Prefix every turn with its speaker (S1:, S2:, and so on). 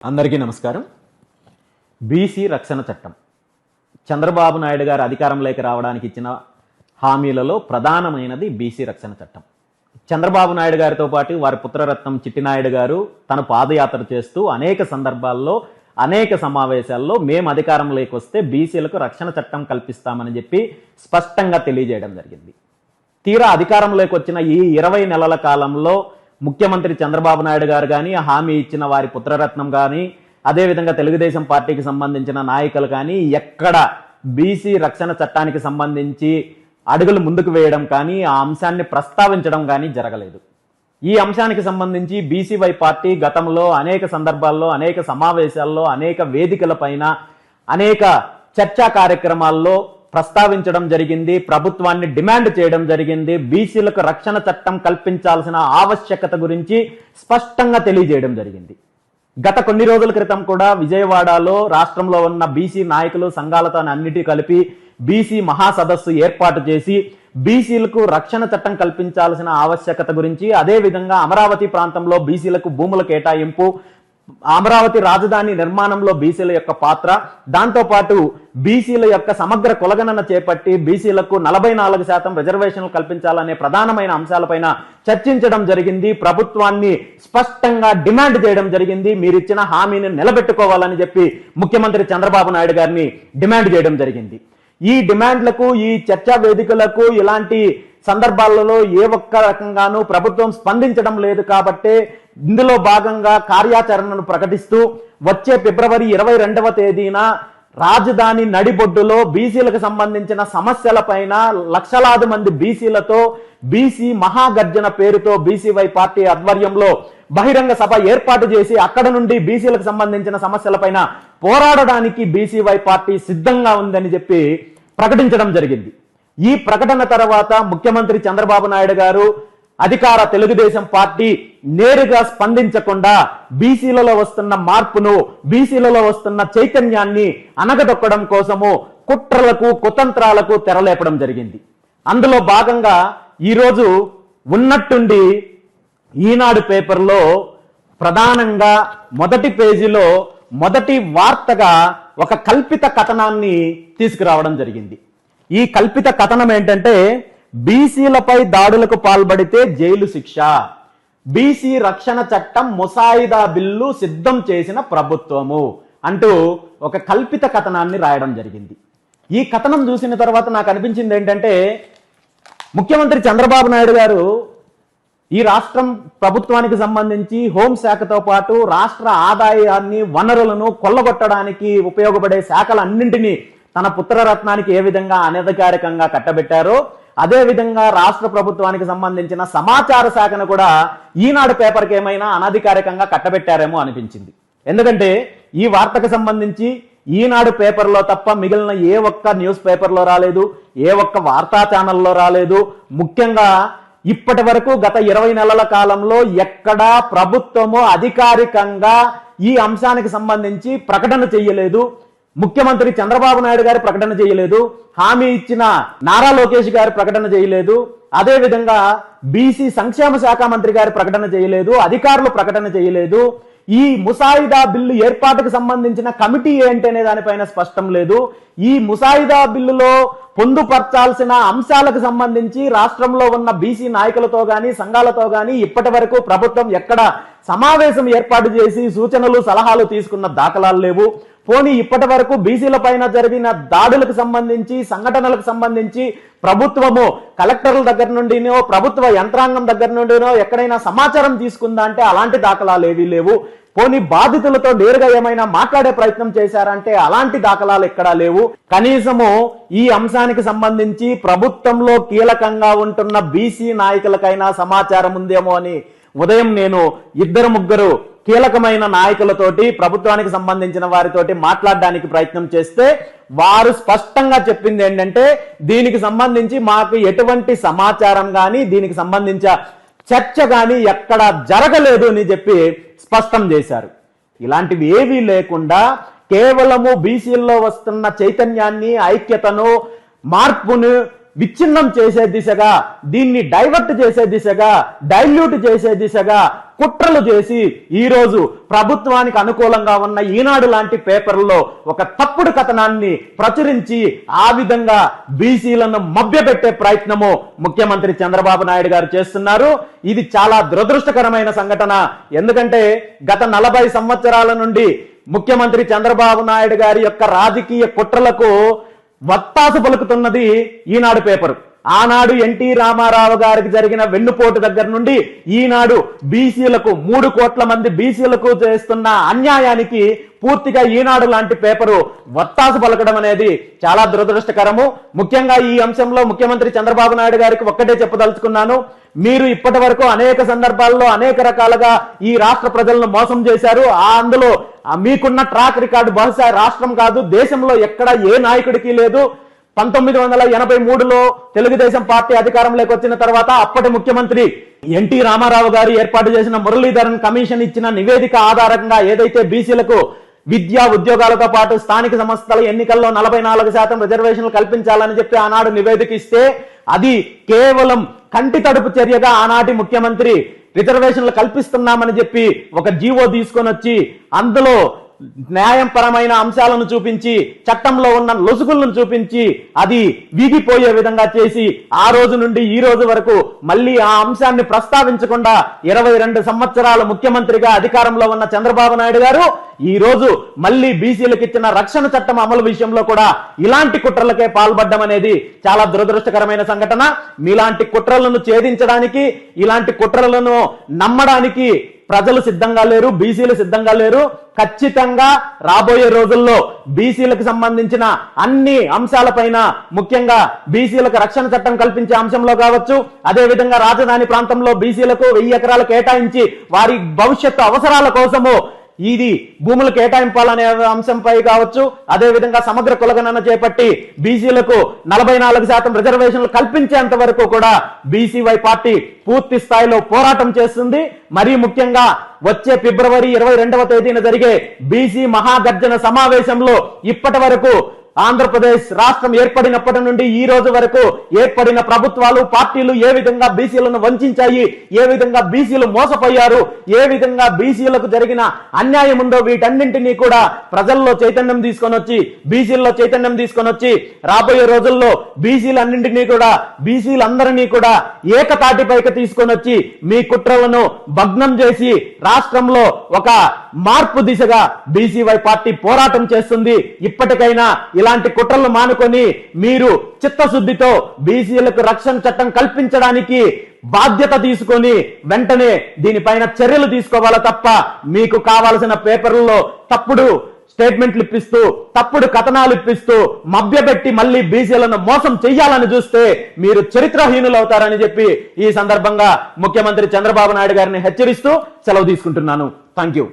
S1: అందరికీ నమస్కారం. బీసీ రక్షణ చట్టం చంద్రబాబు నాయుడు గారు అధికారంలోకి రావడానికి ఇచ్చిన హామీలలో ప్రధానమైనది బీసీ రక్షణ చట్టం. చంద్రబాబు నాయుడు గారితో పాటు వారి పుత్రరత్నం చిట్టినాయుడు గారు తను పాదయాత్ర చేస్తూ అనేక సందర్భాల్లో అనేక సమావేశాల్లో మేము అధికారంలోకి వస్తే బీసీలకు రక్షణ చట్టం కల్పిస్తామని చెప్పి స్పష్టంగా తెలియజేయడం జరిగింది. తీరా అధికారంలోకి వచ్చిన ఈ 20 నెలల కాలంలో ముఖ్యమంత్రి చంద్రబాబు నాయుడు గారు కానీ, హామీ ఇచ్చిన వారి పుత్రరత్నం కానీ, అదేవిధంగా తెలుగుదేశం పార్టీకి సంబంధించిన నాయకులు కానీ ఎక్కడ బీసీ రక్షణ చట్టానికి సంబంధించి అడుగులు ముందుకు వేయడం కానీ, ఆ అంశాన్ని ప్రస్తావించడం కానీ జరగలేదు. ఈ అంశానికి సంబంధించి బీసీవై పార్టీ గతంలో అనేక సందర్భాల్లో, అనేక సమావేశాల్లో, అనేక వేదికలపైన, అనేక చర్చా కార్యక్రమాల్లో ప్రస్తావించడం జరిగింది. ప్రభుత్వాన్ని డిమాండ్ చేయడం జరిగింది. బీసీలకు రక్షణ చట్టం కల్పించాల్సిన ఆవశ్యకత గురించి స్పష్టంగా తెలియజేయడం జరిగింది. గత కొన్ని రోజుల క్రితం కూడా విజయవాడలో రాష్ట్రంలో ఉన్న బీసీ నాయకులు సంఘాలతో అన్నిటి కలిపి బీసీ మహాసదస్సు ఏర్పాటు చేసి బీసీలకు రక్షణ చట్టం కల్పించాల్సిన ఆవశ్యకత గురించి, అదేవిధంగా అమరావతి ప్రాంతంలో బీసీలకు భూముల కేటాయింపు, అమరావతి రాజధాని నిర్మాణంలో బీసీల యొక్క పాత్ర, దాంతోపాటు బీసీల యొక్క సమగ్ర కులగణన చేపట్టి బీసీలకు 44% రిజర్వేషన్లు కల్పించాలనే ప్రధానమైన అంశాలపైన చర్చించడం జరిగింది. ప్రభుత్వాన్ని స్పష్టంగా డిమాండ్ చేయడం జరిగింది. మీరిచ్చిన హామీని నిలబెట్టుకోవాలని చెప్పి ముఖ్యమంత్రి చంద్రబాబు నాయుడు గారిని డిమాండ్ చేయడం జరిగింది. ఈ డిమాండ్లకు, ఈ చర్చా వేదికలకు ఇలాంటి సందర్భాలలో ఏ ఒక్క రకంగానూ ప్రభుత్వం స్పందించడం లేదు. కాబట్టే ఇందులో భాగంగా కార్యాచరణను ప్రకటిస్తూ వచ్చే ఫిబ్రవరి 22వ తేదీన రాజధాని నడిబొడ్డులో బీసీలకు సంబంధించిన సమస్యలపైన లక్షలాది మంది బీసీలతో బీసీ మహాగర్జన పేరుతో బీసీవై పార్టీ ఆధ్వర్యంలో బహిరంగ సభ ఏర్పాటు చేసి అక్కడ నుండి బీసీలకు సంబంధించిన సమస్యలపైన పోరాడడానికి బీసీవై పార్టీ సిద్ధంగా ఉందని చెప్పి ప్రకటించడం జరిగింది. ఈ ప్రకటన తర్వాత ముఖ్యమంత్రి చంద్రబాబు నాయుడు గారు, అధికార తెలుగుదేశం పార్టీ నేరుగా స్పందించకుండా బీసీలలో వస్తున్న మార్పును, బీసీలలో వస్తున్న చైతన్యాన్ని అనగదొక్కడం కోసము కుట్రలకు, కుతంత్రాలకు తెరలేపడం జరిగింది. అందులో భాగంగా ఈరోజు ఉన్నట్టుండి ఈనాడు పేపర్లో ప్రధానంగా మొదటి పేజీలో మొదటి వార్తగా ఒక కల్పిత కథనాన్ని తీసుకురావడం జరిగింది. ఈ కల్పిత కథనం ఏంటంటే, బీసీలపై దాడులకు పాల్పడితే జైలు శిక్ష, బీసీ రక్షణ చట్టం ముసాయిదా బిల్లు సిద్ధం చేసిన ప్రభుత్వము అంటూ ఒక కల్పిత కథనాన్ని రాయడం జరిగింది. ఈ కథనం చూసిన తర్వాత నాకు అనిపించింది ఏంటంటే, ముఖ్యమంత్రి చంద్రబాబు నాయుడు గారు ఈ రాష్ట్రం ప్రభుత్వానికి సంబంధించి హోంశాఖతో పాటు రాష్ట్ర ఆదాయాన్ని, వనరులను కొల్లగొట్టడానికి ఉపయోగపడే శాఖలన్నింటినీ తన పుత్రరత్నానికి ఏ విధంగా అనధికారికంగా కట్టబెట్టారో, అదే విధంగా రాష్ట్ర ప్రభుత్వానికి సంబంధించిన సమాచార శాఖను కూడా ఈనాడు పేపర్కి ఏమైనా అనధికారికంగా కట్టబెట్టారేమో అనిపించింది. ఎందుకంటే ఈ వార్తకు సంబంధించి ఈనాడు పేపర్లో తప్ప మిగిలిన ఏ ఒక్క న్యూస్ పేపర్లో రాలేదు, ఏ ఒక్క వార్తా ఛానల్లో రాలేదు. ముఖ్యంగా ఇప్పటి వరకు గత 20 నెలల కాలంలో ఎక్కడా ప్రభుత్వము అధికారికంగా ఈ అంశానికి సంబంధించి ప్రకటన చేయలేదు. ముఖ్యమంత్రి చంద్రబాబు నాయుడు గారు ప్రకటన చేయలేదు, హామీ ఇచ్చిన నారా లోకేష్ గారు ప్రకటన చేయలేదు, అదే విధంగా బీసీ సంక్షేమ శాఖ మంత్రి గారు ప్రకటన చేయలేదు, అధికారులు ప్రకటన చేయలేదు. ఈ ముసాయిదా బిల్లు ఏర్పాటుకు సంబంధించిన కమిటీ ఏంటనే దానిపైన స్పష్టం లేదు. ఈ ముసాయిదా బిల్లులో పొందుపర్చాల్సిన అంశాలకు సంబంధించి రాష్ట్రంలో ఉన్న బీసీ నాయకులతో గాని, సంఘాలతో గాని ఇప్పటి వరకు ప్రభుత్వం ఎక్కడ సమావేశం ఏర్పాటు చేసి సూచనలు, సలహాలు తీసుకున్న దాఖలాలు లేవు. పోనీ ఇప్పటి వరకు బీసీల పైన జరిగిన దాడులకు సంబంధించి, సంఘటనలకు సంబంధించి ప్రభుత్వము కలెక్టర్ల దగ్గర నుండినో, ప్రభుత్వ యంత్రాంగం దగ్గర నుండినో ఎక్కడైనా సమాచారం తీసుకుందా అంటే అలాంటి దాఖలాలు ఏవీ లేవు. పోనీ బాధితులతో నేరుగా ఏమైనా మాట్లాడే ప్రయత్నం చేశారంటే అలాంటి దాఖలాలు ఎక్కడా లేవు. కనీసము ఈ అంశానికి సంబంధించి ప్రభుత్వంలో కీలకంగా ఉంటున్న బీసీ నాయకులకైనా సమాచారం ఉందేమో అని ఉదయం నేను 2-3 కీలకమైన నాయకులతోటి, ప్రభుత్వానికి సంబంధించిన వారితోటి మాట్లాడడానికి ప్రయత్నం చేస్తే వారు స్పష్టంగా చెప్పింది ఏంటంటే, దీనికి సంబంధించి మాకు ఎటువంటి సమాచారం కానీ, దీనికి సంబంధించిన చర్చ కానీ ఎక్కడ జరగలేదు అని చెప్పి స్పష్టం చేశారు. ఇలాంటివి ఏవీ లేకుండా కేవలము బీసీల్లో వస్తున్న చైతన్యాన్ని, ఐక్యతను, మార్పును విచ్ఛిన్నం చేసే దిశగా, దీన్ని డైవర్ట్ చేసే దిశగా, డైల్యూట్ చేసే దిశగా కుట్రలు చేసి ఈ రోజు ప్రభుత్వానికి అనుకూలంగా ఉన్న ఈనాడు లాంటి పేపర్లో ఒక తప్పుడు కథనాన్ని ప్రచురించి ఆ విధంగా బీసీలను మభ్యపెట్టే ప్రయత్నము ముఖ్యమంత్రి చంద్రబాబు నాయుడు గారు చేస్తున్నారు. ఇది చాలా దురదృష్టకరమైన సంఘటన. ఎందుకంటే గత 40 సంవత్సరాల నుండి ముఖ్యమంత్రి చంద్రబాబు నాయుడు గారి యొక్క రాజకీయ కుట్రలకు వత్తాసు పలుకుతున్నది ఈనాడు పేపర్. ఆనాడు ఎన్టీ రామారావు గారికి జరిగిన వెన్నుపోటు దగ్గర నుండి ఈనాడు బీసీలకు 3 కోట్ల మంది బీసీలకు చేస్తున్న అన్యాయానికి పూర్తిగా ఈనాడు లాంటి పేపరు వత్తాసు పలకడం అనేది చాలా దురదృష్టకరము. ముఖ్యంగా ఈ అంశంలో ముఖ్యమంత్రి చంద్రబాబు నాయుడు గారికి ఒక్కటే చెప్పదలుచుకున్నాను. మీరు ఇప్పటి వరకు అనేక సందర్భాల్లో అనేక రకాలుగా ఈ రాష్ట్ర ప్రజలను మోసం చేశారు. అందులో మీకున్న ట్రాక్ రికార్డు బహుశా రాష్ట్రం కాదు, దేశంలో ఎక్కడ ఏ నాయకుడికి లేదు. 1983లో తెలుగుదేశం పార్టీ అధికారంలోకి వచ్చిన తర్వాత అప్పటి ముఖ్యమంత్రి ఎన్టీ రామారావు గారు ఏర్పాటు చేసిన మురళీధరన్ కమిషన్ ఇచ్చిన నివేదిక ఆధారంగా ఏదైతే బీసీలకు విద్యా ఉద్యోగాలతో పాటు స్థానిక సంస్థల ఎన్నికల్లో 44% రిజర్వేషన్లు కల్పించాలని చెప్పి ఆనాడు నివేదిక ఇస్తే అది కేవలం కంటి తడుపు చర్యగా ఆనాటి ముఖ్యమంత్రి రిజర్వేషన్లు కల్పిస్తున్నామని చెప్పి ఒక జీవో తీసుకొని వచ్చి అందులో న్యాయపరమైన అంశాలను చూపించి చట్టంలో ఉన్న లొసుగులను చూపించి అది వీగిపోయే విధంగా చేసి ఆ రోజు నుండి ఈ రోజు వరకు మళ్ళీ ఆ అంశాన్ని ప్రస్తావించకుండా 22 సంవత్సరాలు ముఖ్యమంత్రిగా అధికారంలో ఉన్న చంద్రబాబు నాయుడు గారు ఈ రోజు మళ్ళీ బీసీలకు ఇచ్చిన రక్షణ చట్టం అమలు విషయంలో కూడా ఇలాంటి కుట్రలకే పాల్పడడం అనేది చాలా దురదృష్టకరమైన సంఘటన. మీలాంటి కుట్రలను ఛేదించడానికి, ఇలాంటి కుట్రలను నమ్మడానికి ప్రజలు సిద్ధంగా లేరు, బీసీలు సిద్ధంగా లేరు. ఖచ్చితంగా రాబోయే రోజుల్లో బీసీలకు సంబంధించిన అన్ని అంశాలపైన, ముఖ్యంగా బీసీలకు రక్షణ చట్టం కల్పించే అంశంలో కావచ్చు, అదే విధంగా రాజధాని ప్రాంతంలో బీసీలకు 1000 ఎకరాలు కేటాయించి వారి భవిష్యత్తు అవసరాల కోసము ఇది భూములు కేటాయింపాలనే అంశంపై కావచ్చు, అదే విధంగా సమగ్ర కులగణన చేపట్టి బీసీలకు 44% రిజర్వేషన్లు కల్పించేంత వరకు కూడా బీసీవై పార్టీ పూర్తి స్థాయిలో పోరాటం చేస్తుంది. మరీ ముఖ్యంగా వచ్చే ఫిబ్రవరి 22వ తేదీన జరిగే బీసీ మహాగర్జన సమావేశంలో ఇప్పటి వరకు ఆంధ్రప్రదేశ్ రాష్ట్రం ఏర్పడినప్పటి నుండి ఈ రోజు వరకు ఏర్పడిన ప్రభుత్వాలు, పార్టీలు ఏ విధంగా బీసీలను వంచాయి, ఏ విధంగా బీసీలు మోసపోయారు, ఏ విధంగా బీసీలకు జరిగిన అన్యాయం ఉందో వీటన్నింటినీ కూడా ప్రజల్లో చైతన్యం తీసుకొని వచ్చి, బీసీల్లో చైతన్యం తీసుకొని వచ్చి రాబోయే రోజుల్లో బీసీలన్నింటినీ కూడా, బీసీలందరినీ కూడా ఏకతాటిపైకి తీసుకొని వచ్చి మీ కుట్రలను భగ్నం చేసి రాష్ట్రంలో ఒక మార్పు దిశగా బీసీవై పార్టీ పోరాటం చేస్తుంది. ఇప్పటికైనా ఇలాంటి కుట్రలు మానుకొని మీరు చిత్తశుద్ధితో బీసీలకు రక్షణ చట్టం కల్పించడానికి బాధ్యత తీసుకొని వెంటనే దీనిపైన చర్యలు తీసుకోవాలా తప్ప మీకు కావాల్సిన పేపర్లలో తప్పుడు స్టేట్మెంట్లు ఇప్పిస్తూ, తప్పుడు కథనాలు ఇప్పిస్తూ మభ్యపెట్టి మళ్ళీ బీసీలను మోసం చెయ్యాలని చూస్తే మీరు చరిత్రహీనులు అవుతారని చెప్పి ఈ సందర్భంగా ముఖ్యమంత్రి చంద్రబాబు నాయుడు గారిని హెచ్చరిస్తూ సెలవు తీసుకుంటున్నాను. Thank you.